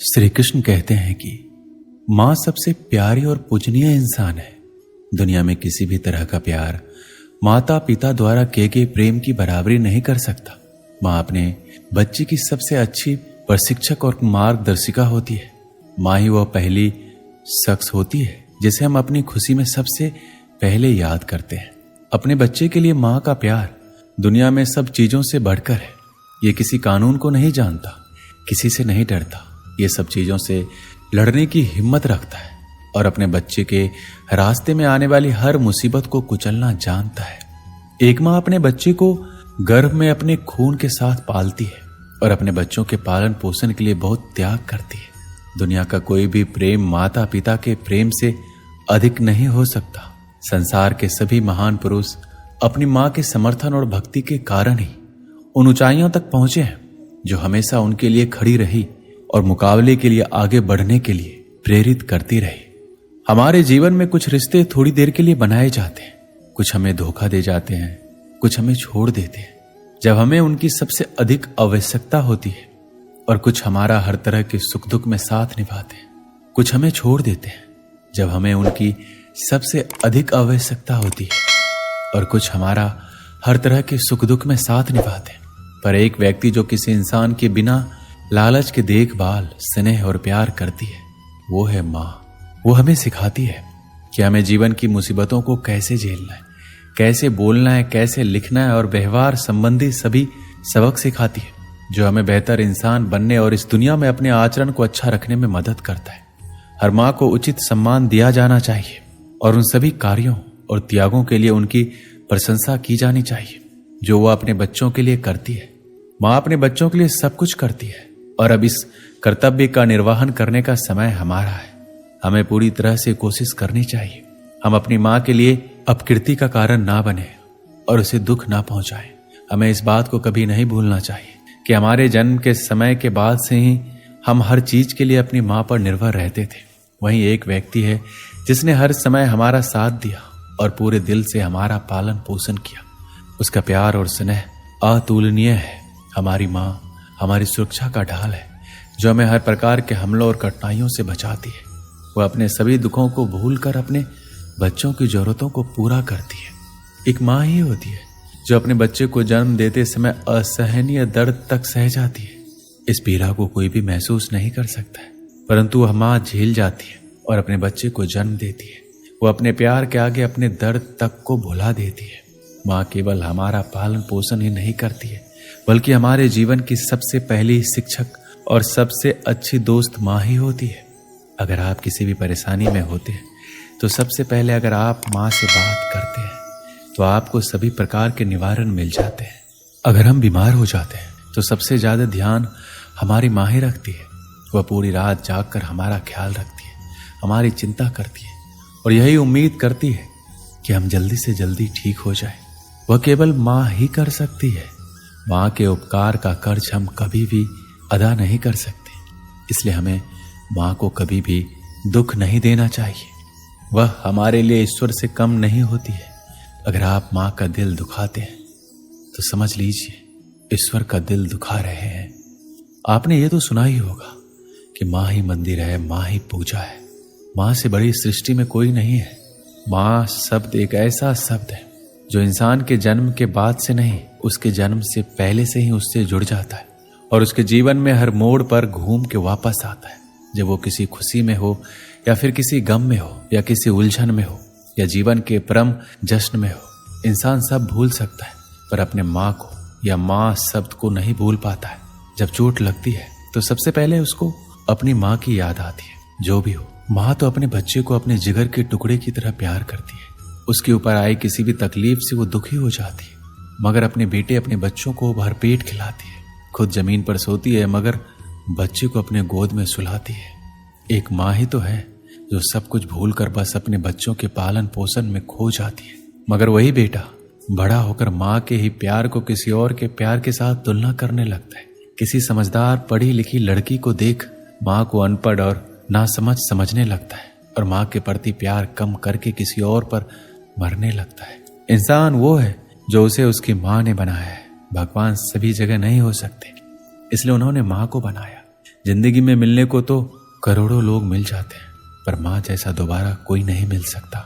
श्री कृष्ण कहते हैं कि माँ सबसे प्यारी और पूजनीय इंसान है। दुनिया में किसी भी तरह का प्यार माता पिता द्वारा किए गए प्रेम की बराबरी नहीं कर सकता। माँ अपने बच्चे की सबसे अच्छी प्रशिक्षक और मार्गदर्शिका होती है। माँ ही वह पहली शख्स होती है जिसे हम अपनी खुशी में सबसे पहले याद करते हैं। अपने बच्चे के लिए माँ का प्यार दुनिया में सब चीजों से बढ़कर है। ये किसी कानून को नहीं जानता, किसी से नहीं डरता, ये सब चीजों से लड़ने की हिम्मत रखता है और अपने बच्चे के रास्ते में आने वाली हर मुसीबत को कुचलना जानता है। एक माँ अपने बच्चे को गर्भ में अपने खून के साथ पालती है और अपने बच्चों के पालन पोषण के लिए बहुत त्याग करती है। दुनिया का कोई भी प्रेम माता पिता के प्रेम से अधिक नहीं हो सकता। संसार के सभी महान पुरुष अपनी माँ के समर्थन और भक्ति के कारण ही उन ऊंचाइयों तक पहुंचे हैं जो हमेशा उनके लिए खड़ी रही और मुकाबले के लिए आगे बढ़ने के लिए प्रेरित करती रही। हमारे जीवन में कुछ रिश्ते थोड़ी देर के लिए बनाए जाते हैं, कुछ हमें धोखा दे जाते हैं, कुछ हमें छोड़ देते हैं जब हमें उनकी सबसे अधिक आवश्यकता होती है, और कुछ हमारा हर तरह के सुख दुख में साथ निभाते हैं। कुछ हमें छोड़ देते हैं जब हमें उनकी सबसे अधिक आवश्यकता होती है, और कुछ हमारा हर तरह के सुख दुख में साथ निभाते हैं। पर एक व्यक्ति जो किसी इंसान के बिना लालच के देखभाल, स्नेह और प्यार करती है, वो है माँ। वो हमें सिखाती है कि हमें जीवन की मुसीबतों को कैसे झेलना है, कैसे बोलना है, कैसे लिखना है, और व्यवहार संबंधी सभी सबक सिखाती है जो हमें बेहतर इंसान बनने और इस दुनिया में अपने आचरण को अच्छा रखने में मदद करता है। हर माँ को उचित सम्मान दिया जाना चाहिए और उन सभी कार्यों और त्यागों के लिए उनकी प्रशंसा की जानी चाहिए जो वह अपने बच्चों के लिए करती है। माँ अपने बच्चों के लिए सब कुछ करती है और अब इस कर्तव्य का निर्वहन करने का समय हमारा है। हमें पूरी तरह से कोशिश करनी चाहिए हम अपनी माँ के लिए अपकीर्ति का कारण ना बने और उसे दुख ना पहुंचाएं। हमें इस बात को कभी नहीं भूलना चाहिए कि हमारे जन्म के समय के बाद से ही हम हर चीज के लिए अपनी माँ पर निर्भर रहते थे। वहीं एक व्यक्ति है जिसने हर समय हमारा साथ दिया और पूरे दिल से हमारा पालन पोषण किया। उसका प्यार और स्नेह अतुलनीय है। हमारी माँ हमारी सुरक्षा का ढाल है जो हमें हर प्रकार के हमलों और कठिनाइयों से बचाती है। वह अपने सभी दुखों को भूलकर अपने बच्चों की जरूरतों को पूरा करती है। एक माँ ही होती है जो अपने बच्चे को जन्म देते समय असहनीय दर्द तक सह जाती है। इस पीड़ा को कोई भी महसूस नहीं कर सकता है, परंतु वह माँ झेल जाती है और अपने बच्चे को जन्म देती है। वो अपने प्यार के आगे अपने दर्द तक को भुला देती है। माँ केवल हमारा पालन पोषण ही नहीं करती है बल्कि हमारे जीवन की सबसे पहली शिक्षक और सबसे अच्छी दोस्त माँ ही होती है। अगर आप किसी भी परेशानी में होते हैं तो सबसे पहले अगर आप माँ से बात करते हैं तो आपको सभी प्रकार के निवारण मिल जाते हैं। अगर हम बीमार हो जाते हैं तो सबसे ज्यादा ध्यान हमारी माँ ही रखती है। वह पूरी रात जागकर हमारा ख्याल रखती है, हमारी चिंता करती है और यही उम्मीद करती है कि हम जल्दी से जल्दी ठीक हो जाएं। वह केवल माँ ही कर सकती है। माँ के उपकार का कर्ज हम कभी भी अदा नहीं कर सकते, इसलिए हमें माँ को कभी भी दुख नहीं देना चाहिए। वह हमारे लिए ईश्वर से कम नहीं होती है। अगर आप माँ का दिल दुखाते हैं तो समझ लीजिए ईश्वर का दिल दुखा रहे हैं। आपने ये तो सुना ही होगा कि माँ ही मंदिर है, माँ ही पूजा है, माँ से बड़ी सृष्टि में कोई नहीं है। माँ शब्द एक ऐसा शब्द है जो इंसान के जन्म के बाद से नहीं, उसके जन्म से पहले से ही उससे जुड़ जाता है और उसके जीवन में हर मोड़ पर घूम के वापस आता है। जब वो किसी खुशी में हो या फिर किसी गम में हो या किसी उलझन में हो या जीवन के परम जश्न में हो, इंसान सब भूल सकता है पर अपने माँ को या माँ शब्द को नहीं भूल पाता है। जब चोट लगती है तो सबसे पहले उसको अपनी माँ की याद आती है। जो भी हो, माँ तो अपने बच्चे को अपने जिगर के टुकड़े की तरह प्यार करती है। उसके ऊपर आई किसी भी तकलीफ से वो दुखी हो जाती है, मगर अपने बेटे अपने बच्चों को भरपेट खिलाती है। खुद जमीन पर सोती है मगर बच्चे को अपने गोद में सुलाती है। एक माँ ही तो है जो सब कुछ भूल कर बस अपने बच्चों के पालन पोषण में खो जाती है। मगर वही बेटा बड़ा होकर माँ के ही प्यार को किसी और के प्यार के साथ तुलना करने लगता है। किसी समझदार पढ़ी लिखी लड़की को देख माँ को अनपढ़ और नासमझ समझने लगता है और माँ के प्रति प्यार कम करके किसी और पर मरने लगता है। इंसान वो है जो उसे उसकी माँ ने बनाया है। भगवान सभी जगह नहीं हो सकते, इसलिए उन्होंने माँ को बनाया। जिंदगी में मिलने को तो करोड़ों लोग मिल जाते हैं, पर माँ जैसा दोबारा कोई नहीं मिल सकता।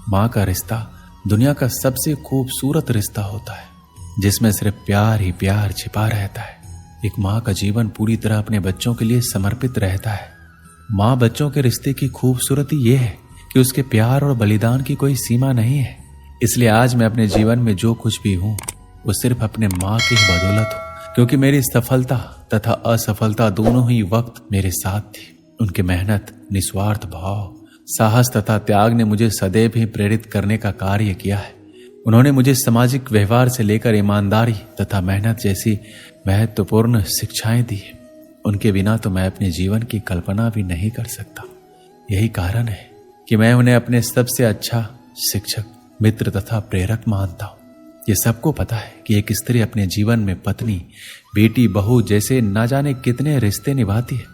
माँ का रिश्ता दुनिया का सबसे खूबसूरत रिश्ता होता है, जिसमें सिर्फ प्यार ही प्यार छिपा रहता है। एक माँ का जीवन पूरी तरह अपने बच्चों के लिए समर्पित रहता है। माँ बच्चों के रिश्ते की खूबसूरती ये है कि उसके प्यार और बलिदान की कोई सीमा नहीं है। इसलिए आज मैं अपने जीवन में जो कुछ भी हूँ वो सिर्फ अपने माँ की ही बदौलत हूँ, क्योंकि मेरी सफलता तथा असफलता दोनों ही वक्त मेरे साथ थी। उनकी मेहनत, निस्वार्थ भाव, साहस तथा त्याग ने मुझे सदैव ही प्रेरित करने का कार्य किया है। उन्होंने मुझे सामाजिक व्यवहार से लेकर ईमानदारी तथा मेहनत जैसी महत्वपूर्ण शिक्षाएं दी है। उनके बिना तो मैं अपने जीवन की कल्पना भी नहीं कर सकता। यही कारण है कि मैं उन्हें अपने सबसे अच्छा शिक्षक, मित्र तथा प्रेरक मानता हूँ। ये सबको पता है कि एक स्त्री अपने जीवन में पत्नी, बेटी, बहू जैसे ना जाने कितने रिश्ते निभाती है,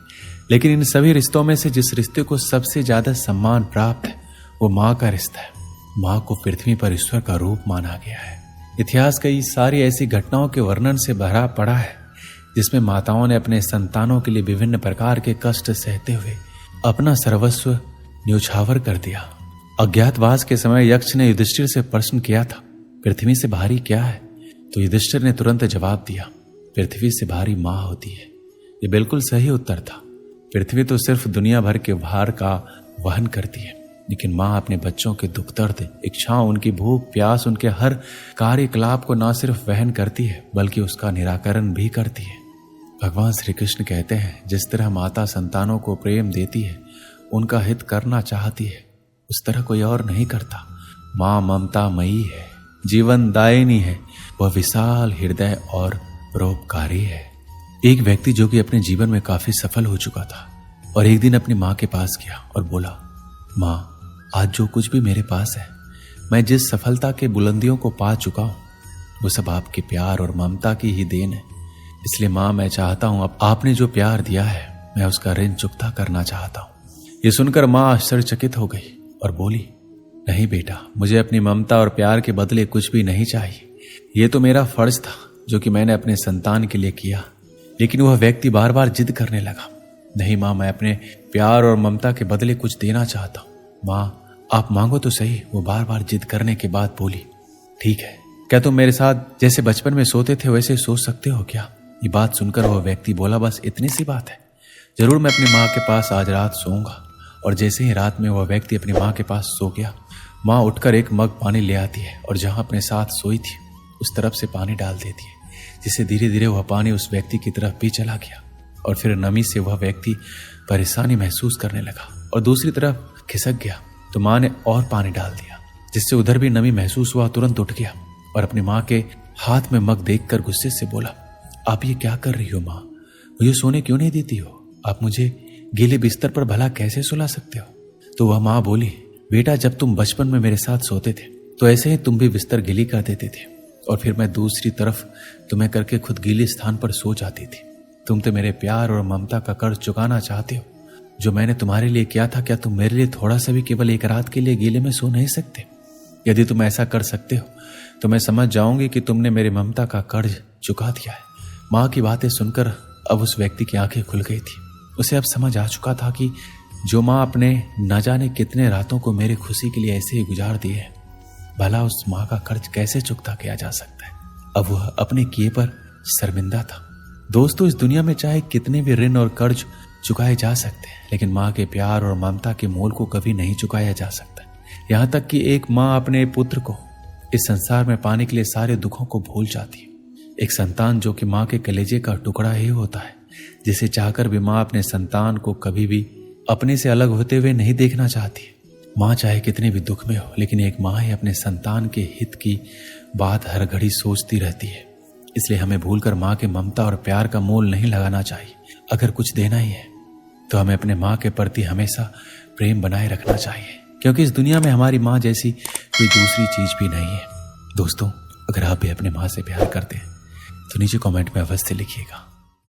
लेकिन इन सभी रिश्तों में से जिस रिश्ते को सबसे ज्यादा सम्मान प्राप्त है वो माँ का रिश्ता है। माँ को पृथ्वी पर ईश्वर का रूप माना गया है। इतिहास कई सारी ऐसी घटनाओं के वर्णन से भरा पड़ा है जिसमें माताओं ने अपने संतानों के लिए विभिन्न प्रकार के कष्ट सहते हुए अपना सर्वस्व न्यौछावर कर दिया। अज्ञातवास के समय यक्ष ने युधिष्ठिर से प्रश्न किया था, पृथ्वी से भारी क्या है? तो युधिष्ठिर ने तुरंत जवाब दिया, पृथ्वी से भारी माँ होती है। ये बिल्कुल सही उत्तर था। पृथ्वी तो सिर्फ दुनिया भर के भार का वहन करती है, लेकिन माँ अपने बच्चों के दुख दर्द, इच्छाओं, उनकी भूख प्यास, उनके हर कार्यकलाप को न सिर्फ वहन करती है बल्कि उसका निराकरण भी करती है। भगवान श्री कृष्ण कहते हैं, जिस तरह माता संतानों को प्रेम देती है, उनका हित करना चाहती है, उस तरह कोई और नहीं करता। माँ ममता मयी है, जीवन दायिनी है, वह विशाल हृदय और परोपकारी है। एक व्यक्ति जो कि अपने जीवन में काफी सफल हो चुका था और एक दिन अपनी माँ के पास गया और बोला, माँ, आज जो कुछ भी मेरे पास है, मैं जिस सफलता के बुलंदियों को पा चुका हूँ, वो सब आपके प्यार और ममता की ही देन है। इसलिए माँ, मैं चाहता हूँ अब आपने जो प्यार दिया है, मैं उसका ऋण चुकता करना चाहता हूँ। ये सुनकर माँ आश्चर्यचकित हो गई और बोली, नहीं बेटा, मुझे अपनी ममता और प्यार के बदले कुछ भी नहीं चाहिए। ये तो मेरा फर्ज था जो कि मैंने अपने संतान के लिए किया। लेकिन वह व्यक्ति बार बार जिद करने लगा, नहीं माँ, मैं अपने प्यार और ममता के बदले कुछ देना चाहता हूँ। माँ, आप मांगो तो सही। वो बार बार जिद करने के बाद बोली, ठीक है, क्या तुम मेरे साथ जैसे बचपन में सोते थे वैसे सो सकते हो क्या? ये बात सुनकर वह व्यक्ति बोला, बस इतनी सी बात है, जरूर मैं अपनी माँ के पास आज रात सोऊंगा। और जैसे ही रात में वह व्यक्ति अपनी माँ के पास सो गया, माँ उठकर एक मग पानी ले आती है और जहां अपने साथ सोई थी उस तरफ से पानी डाल देती है, जिससे धीरे धीरे वह पानी उस व्यक्ति की तरफ भी चला गया और फिर नमी से वह व्यक्ति परेशानी महसूस करने लगा और दूसरी तरफ खिसक गया। तो माँ ने और पानी डाल दिया, जिससे उधर भी नमी महसूस हुआ। तुरंत उठ गया और अपनी माँ के हाथ में मग देखकर गुस्से से बोला, आप ये क्या कर रही हो माँ? मुझे सोने क्यों नहीं देती हो? आप मुझे गीले बिस्तर पर भला कैसे सुला सकते हो? तो वह माँ बोली, बेटा, जब तुम बचपन में मेरे साथ सोते थे तो ऐसे ही तुम भी बिस्तर गीली कर देते थे और फिर मैं दूसरी तरफ तुम्हें करके खुद गीले स्थान पर सो जाती थी। तुम तो मेरे प्यार और ममता का कर्ज चुकाना चाहते हो जो मैंने तुम्हारे लिए किया था। क्या तुम मेरे लिए थोड़ा सा भी केवल एक रात के लिए गीले में सो नहीं सकते? यदि तुम ऐसा कर सकते हो तो मैं समझ जाऊंगी कि तुमने मेरी ममता का कर्ज चुका दिया है। माँ की बातें सुनकर अब उस व्यक्ति की आंखें खुल गई थी। उसे अब समझ आ चुका था कि जो माँ अपने न जाने कितने रातों को मेरी खुशी के लिए ऐसे ही गुजार दी है, भला उस माँ का कर्ज कैसे चुकता किया जा सकता है। अब वह अपने किए पर शर्मिंदा था। दोस्तों, इस दुनिया में चाहे कितने भी ऋण और कर्ज चुकाए जा सकते हैं, लेकिन माँ के प्यार और ममता के मोल को कभी नहीं चुकाया जा सकता। यहाँ तक कि एक माँ अपने पुत्र को इस संसार में पाने के लिए सारे दुखों को भूल जाती है। एक संतान जो कि माँ के कलेजे का टुकड़ा ही होता है, जिसे चाहकर भी माँ अपने संतान को कभी भी अपने से अलग होते हुए नहीं देखना चाहती है। माँ चाहे कितने भी दुख में हो, लेकिन एक माँ ही अपने संतान के हित की बात हर घड़ी सोचती रहती है। इसलिए हमें भूलकर माँ के ममता और प्यार का मोल नहीं लगाना चाहिए। अगर कुछ देना ही है तो हमें अपने माँ के प्रति हमेशा प्रेम बनाए रखना चाहिए, क्योंकि इस दुनिया में हमारी माँ जैसी कोई दूसरी चीज भी नहीं है। दोस्तों, अगर आप भी अपने माँ से प्यार करते हैं तो नीचे कमेंट में अवश्य लिखिएगा।